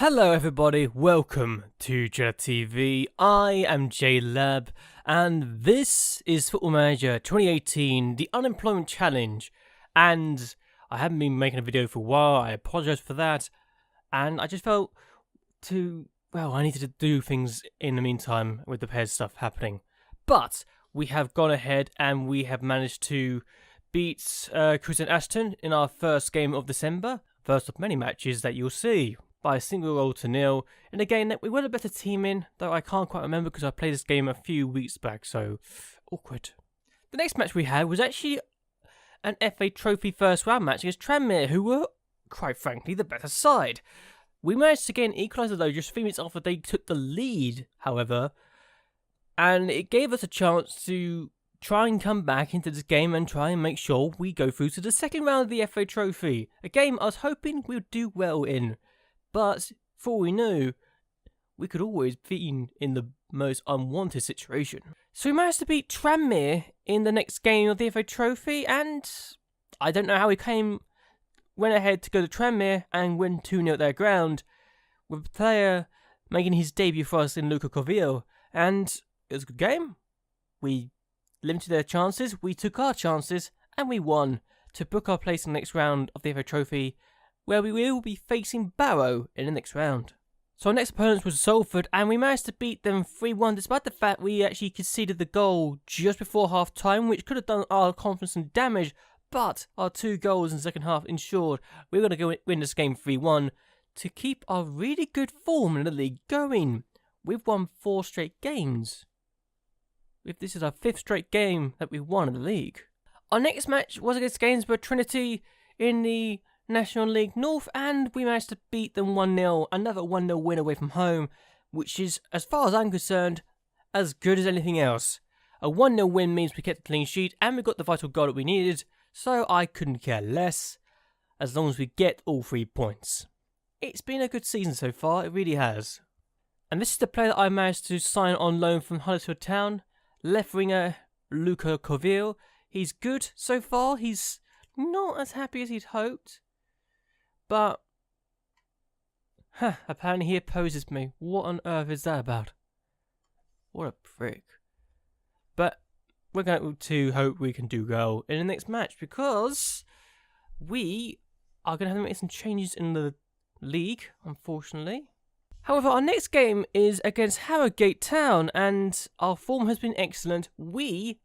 Hello everybody, welcome to JLABTV. I am JLAB and this is Football Manager 2018, the Unemployment Challenge. And I haven't been making a video for a while, I apologise for that. And I just felt I needed to do things in the meantime with the pairs stuff happening. But we have gone ahead and we have managed to beat Cruz and Ashton in our first game of December. First of many matches that you'll see. By a single goal to nil in a game that we were a better team in, though I can't quite remember because I played this game a few weeks back, so awkward. The next match we had was actually an FA Trophy first round match against Tranmere, who were, quite frankly, the better side. We managed to get an equaliser though just 3 minutes after they took the lead, however, and it gave us a chance to try and come back into this game and try and make sure we go through to the second round of the FA Trophy, a game I was hoping we would do well in. But, for all we knew, we could always be in the most unwanted situation. So we managed to beat Tranmere in the next game of the FA Trophy, and I don't know how we went ahead to go to Tranmere and win 2-0 at their ground, with a player making his debut for us in Luca Covillo, and it was a good game. We limited their chances, we took our chances, and we won to book our place in the next round of the FA Trophy, where we will be facing Barrow in the next round. So our next opponent was Salford, and we managed to beat them 3-1 despite the fact we actually conceded the goal just before half time, which could have done our confidence some damage, but our 2 goals in the second half ensured we were going to go win this game 3-1 to keep our really good form in the league going. We've won 4 straight games. This is our 5th straight game that we've won in the league. Our next match was against Gainsborough Trinity in the National League North, and we managed to beat them 1-0, another 1-0 win away from home, which is, as far as I'm concerned, as good as anything else. A 1-0 win means we kept the clean sheet, and we got the vital goal that we needed, so I couldn't care less, as long as we get all 3 points. It's been a good season so far, it really has. And this is the player that I managed to sign on loan from Huddersfield Town, left winger Luca Covillo. He's good so far, he's not as happy as he'd hoped. But, apparently he opposes me. What on earth is that about? What a prick. But, we're going to hope we can do well in the next match, because we are going to have to make some changes in the league, unfortunately. However, our next game is against Harrogate Town, and our form has been excellent. We,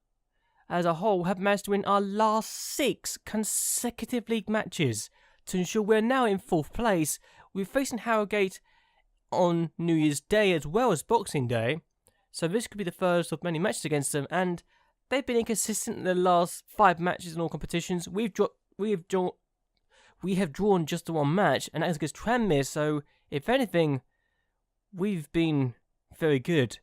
as a whole, have managed to win our last 6 consecutive league matches to ensure we're now in 4th place. We're facing Harrogate on New Year's Day as well as Boxing Day, so this could be the first of many matches against them, and they've been inconsistent in the last 5 matches in all competitions. We have drawn just the 1 match, and that is against Tranmere, so if anything, we've been very good.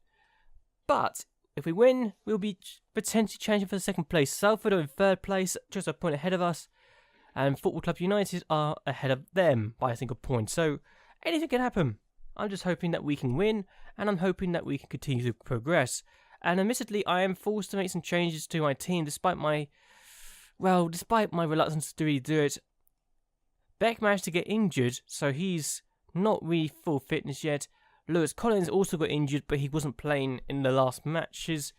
But if we win, we'll be potentially challenging for the 2nd place. Salford are in 3rd place, just a point ahead of us, and Football Club United are ahead of them by a single point. So anything can happen. I'm just hoping that we can win, and I'm hoping that we can continue to progress. And admittedly, I am forced to make some changes to my team despite my reluctance to really do it. Beck managed to get injured, so he's not really full fitness yet. Lewis Collins also got injured, but he wasn't playing in the last matches.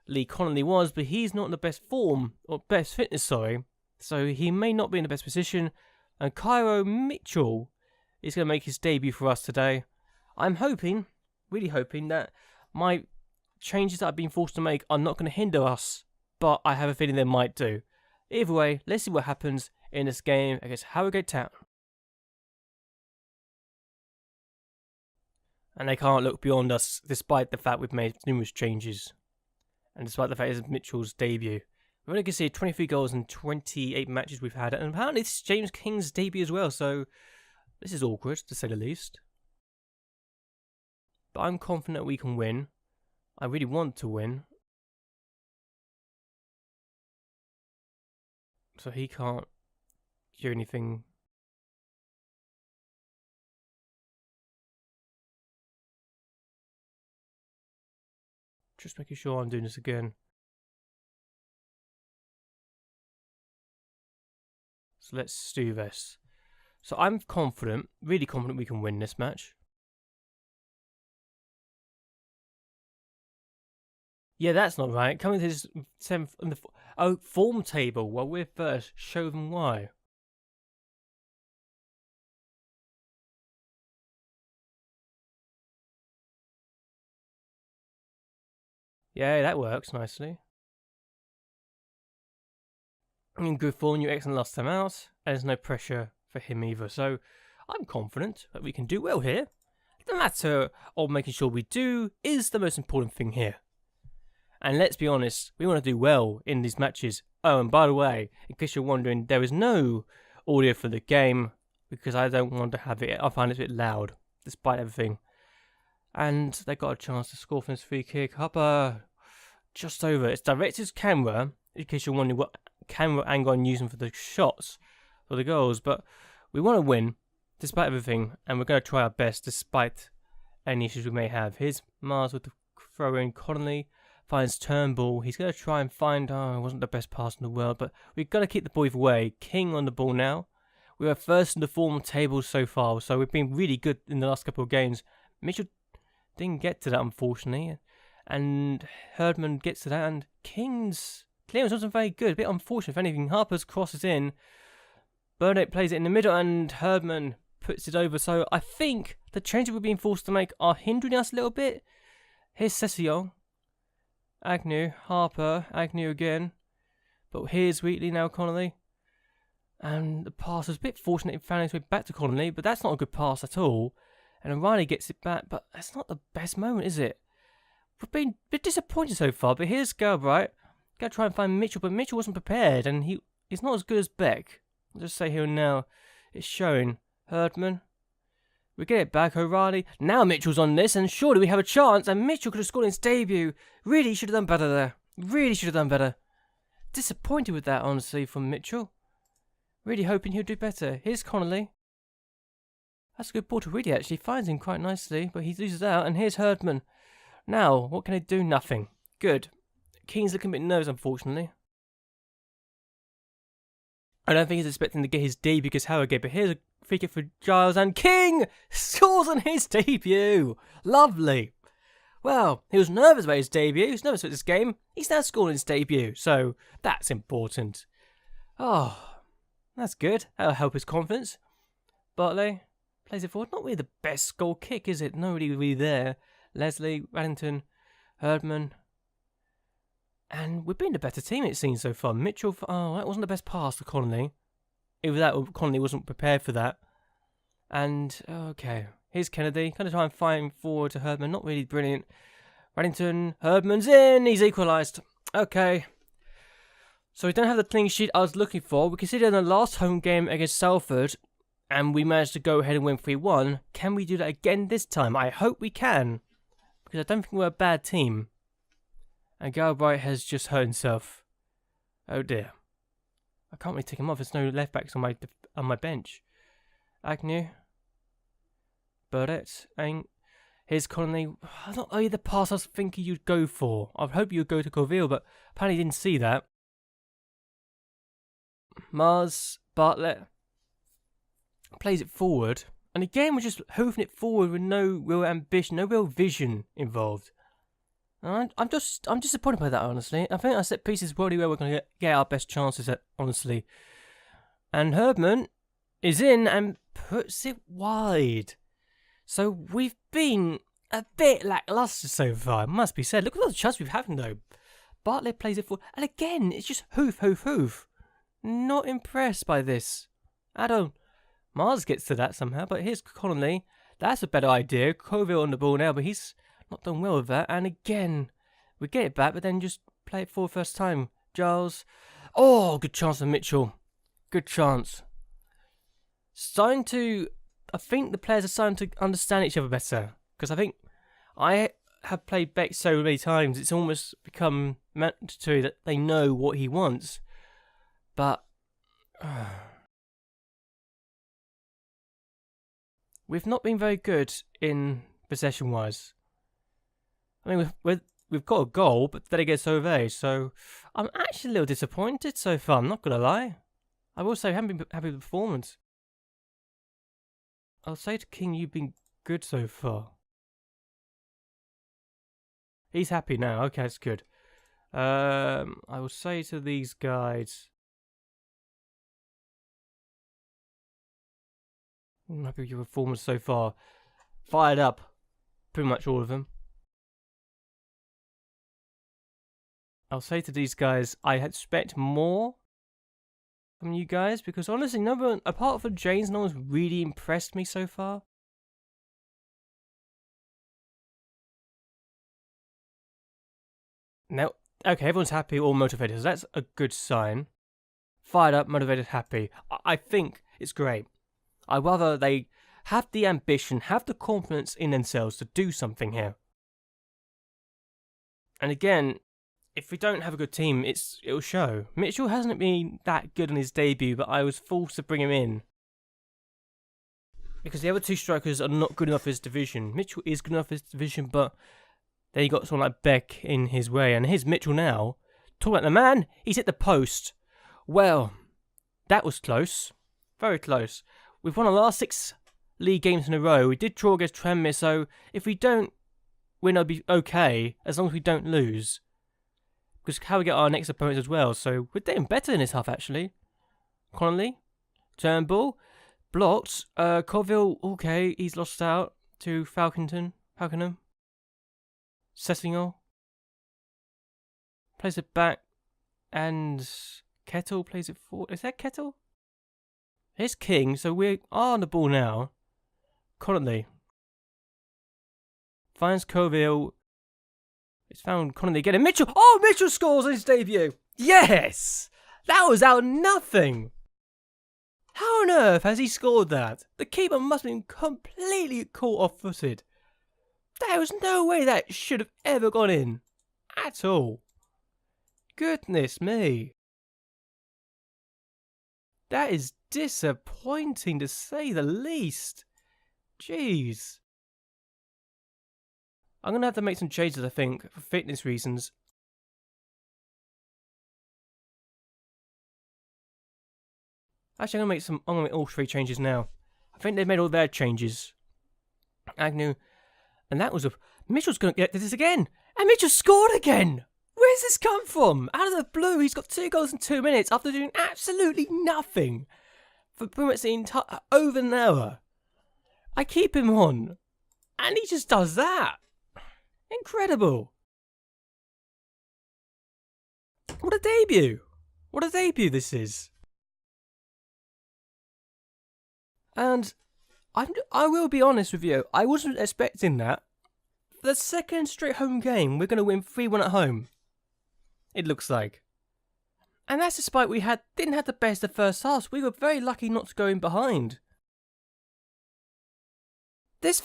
Lee Connolly was, but he's not in the best form, or best fitness, sorry. So he may not be in the best position, and Cairo Mitchell is going to make his debut for us today. I'm hoping, really hoping, that my changes that I've been forced to make are not going to hinder us, but I have a feeling they might do. Either way, let's see what happens in this game against Harrogate Town. And they can't look beyond us, despite the fact we've made numerous changes, and despite the fact it's Mitchell's debut. We've only conceded 23 goals in 28 matches we've had, and apparently it's James King's debut as well, so this is awkward, to say the least. But I'm confident we can win. I really want to win. So he can't hear anything. Just making sure I'm doing this again. So let's do this. So I'm confident, really confident we can win this match. Yeah, that's not right. Coming to this 7th on the form table while we're first. Show them why. Yeah, that works nicely. And good form, you excellent last time out. There's no pressure for him either, so I'm confident that we can do well here. The matter of making sure we do is the most important thing here. And let's be honest, we want to do well in these matches. Oh, and by the way, in case you're wondering, there is no audio for the game because I don't want to have it. I find it a bit loud, despite everything. And they got a chance to score from this free kick. Up, just over. It's director's camera, in case you're wondering what camera angle I'm using for the shots, for the goals. But we want to win, despite everything, and we're going to try our best, despite any issues we may have. Here's Mars with the throw in. Connolly finds Turnbull. He's going to try and find, it wasn't the best pass in the world, but we've got to keep the ball either way. King on the ball now. We are first in the form table so far, so we've been really good in the last couple of games. Mitchell didn't get to that, unfortunately, and Herdman gets to that, and King's clearance wasn't very good. A bit unfortunate, if anything. Harper's crosses in. Burnett plays it in the middle, and Herdman puts it over. So I think the changes we're being forced to make are hindering us a little bit. Here's Sessegnon. Agnew, Harper, Agnew again. But here's Wheatley now, Connolly. And the pass was a bit fortunate in finding its way back to Connolly, but that's not a good pass at all. And O'Reilly gets it back, but that's not the best moment, is it? We've been a bit disappointed so far, but here's Galbraith. Gotta try and find Mitchell, but Mitchell wasn't prepared, and he's not as good as Beck. I'll just say here and now, it's showing. Herdman. We get it back, O'Reilly. Now Mitchell's on this, and surely we have a chance, and Mitchell could have scored in his debut. Really should have done better there. Really should have done better. Disappointed with that, honestly, from Mitchell. Really hoping he'll do better. Here's Connolly. That's a good ball to Reedy, actually. Finds him quite nicely, but he loses out, and here's Herdman. Now, what can they do? Nothing. Good. King's looking a bit nervous, unfortunately. I don't think he's expecting to get his debut because Harrogate, but here's a free kick for Giles, and King scores on his debut. Lovely. Well, he was nervous about his debut. He was nervous about this game. He's now scored his debut, so that's important. Oh, that's good. That'll help his confidence. Bartley plays it forward. Not really the best goal kick, is it? Nobody really there. Leslie, Darlington, Herdman. And we've been the better team, it seems, so far. Mitchell, that wasn't the best pass to Connolly. Either that or Connolly wasn't prepared for that. And, okay. Here's Kennedy. Going to try and find forward to Herdman. Not really brilliant. Reddington, Herdman's in. He's equalised. Okay. So we don't have the clean sheet I was looking for. We considered the last home game against Salford, and we managed to go ahead and win 3-1. Can we do that again this time? I hope we can, because I don't think we're a bad team. And Galbraith has just hurt himself. Oh dear. I can't really take him off. There's no left backs on my bench. Agnew. Burdett. And here's Connolly. Not really the pass I was thinking you'd go for. I hope you'd go to Corville, but apparently didn't see that. Mars. Bartlett. Plays it forward. And again, we're just hoofing it forward with no real ambition, no real vision involved. And I'm disappointed by that, honestly. I think our set piece is probably where we're going to get our best chances at, honestly. And Herdman is in and puts it wide. So we've been a bit lacklustre so far, it must be said. Look at all the chances we've had, though. Bartlett plays it forward. And again, it's just hoof, hoof, hoof. Not impressed by this. I don't. Mars gets to that somehow, but here's Connolly. That's a better idea. Coville on the ball now, but he's not done well with that. And again, we get it back, but then just play it forward first time. Giles. Oh, good chance for Mitchell. Good chance. I think the players are starting to understand each other better. Because I think I have played Beck so many times, it's almost become mandatory that they know what he wants. But we've not been very good in possession-wise. I mean, we've got a goal, but then it gets over. So I'm actually a little disappointed so far. I'm not gonna lie. I will say I haven't been happy with the performance. I'll say to King, you've been good so far. He's happy now. Okay, that's good. I will say to these guys. I'm happy with your performance so far. Fired up. Pretty much all of them. I'll say to these guys, I expect more from you guys, because honestly, no one, apart from James, no one's really impressed me so far. Now, okay, everyone's happy or motivated, so that's a good sign. Fired up, motivated, happy. I think it's great. I'd rather they have the ambition, have the confidence in themselves to do something here. And again, if we don't have a good team, it'll show. Mitchell hasn't been that good on his debut, but I was forced to bring him in. Because the other two strikers are not good enough for his division. Mitchell is good enough for his division, but then you got someone like Beck in his way. And here's Mitchell now. Talk about the man, he's hit the post. Well, that was close. Very close. We've won our last 6 league games in a row. We did draw against Tranmere, so if we don't win, I'll be okay, as long as we don't lose. Because how we get our next opponents as well. So we're doing better in this half, actually. Connolly, Turnbull, blocked. Colville, okay, he's lost out to Falconham. Sessignon plays it back, and Kettle plays it forward. Is that Kettle? Here's King, so we are on the ball now. Connolly finds Colville. It's found Connolly again, and Mitchell. Oh, Mitchell scores on his debut. Yes, that was out of nothing. How on earth has he scored that? The keeper must have been completely caught off-footed. There was no way that should have ever gone in. At all. Goodness me. That is disappointing to say the least. Jeez. I'm going to have to make some changes, I think, for fitness reasons. Actually, I'm going to make all 3 changes now. I think they've made all their changes. Agnew. And that was a... Mitchell's going to get this again. And Mitchell scored again. Where's this come from? Out of the blue, he's got 2 goals in 2 minutes after doing absolutely nothing for pretty much the entire... over an hour. I keep him on. And he just does that. Incredible. What a debut. What a debut this is. And I will be honest with you, I wasn't expecting that. For the second straight home game, we're going to win 3-1 at home. It looks like. And that's despite we didn't have the best of first halves. We were very lucky not to go in behind. This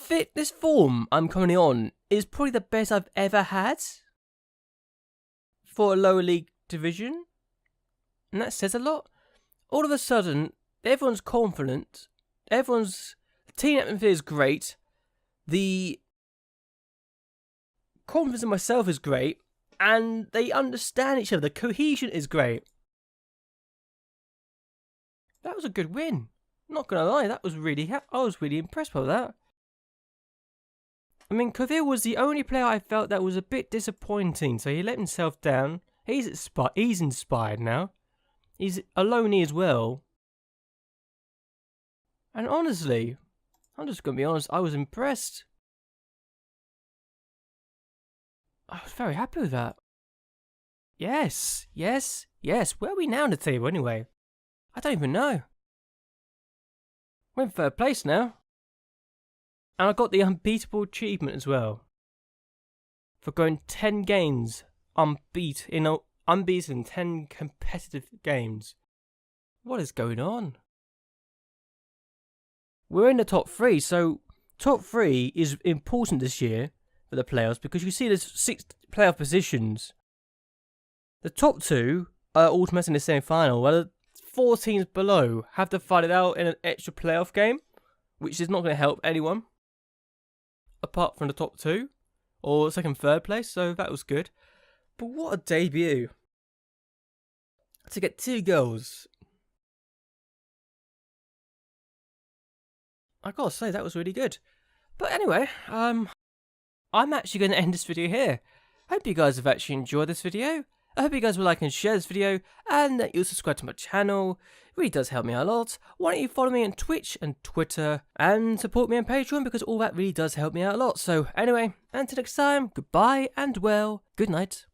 form I'm currently on is probably the best I've ever had for a lower league division. And that says a lot. All of a sudden, everyone's confident. The team atmosphere is great. The confidence in myself is great. And they understand each other. The cohesion is great. That was a good win. Not gonna lie, I was really impressed by that. I mean, Colville was the only player I felt that was a bit disappointing, so he let himself down. He's inspired now. He's a loanee as well. And honestly, I'm just gonna be honest, I was impressed. I was very happy with that. Yes. Where are we now in the table anyway? I don't even know. We're in 3rd place now. And I got the unbeatable achievement as well. For going 10 games unbeaten in 10 competitive games. What is going on? We're in the top 3, so top 3 is important this year for the playoffs because you see there's 6 playoff positions. The top 2 are automatically in the semi-final, while the 4 teams below have to fight it out in an extra playoff game, which is not going to help anyone, apart from the top 2, or 2nd, 3rd place, so that was good. But what a debut. To get 2 goals. I gotta say, that was really good. But anyway, I'm actually going to end this video here. Hope you guys have actually enjoyed this video. I hope you guys will like and share this video, and that you'll subscribe to my channel. It really does help me out a lot. Why don't you follow me on Twitch and Twitter, and support me on Patreon, because all that really does help me out a lot. So anyway, until next time, goodbye, and well, good night.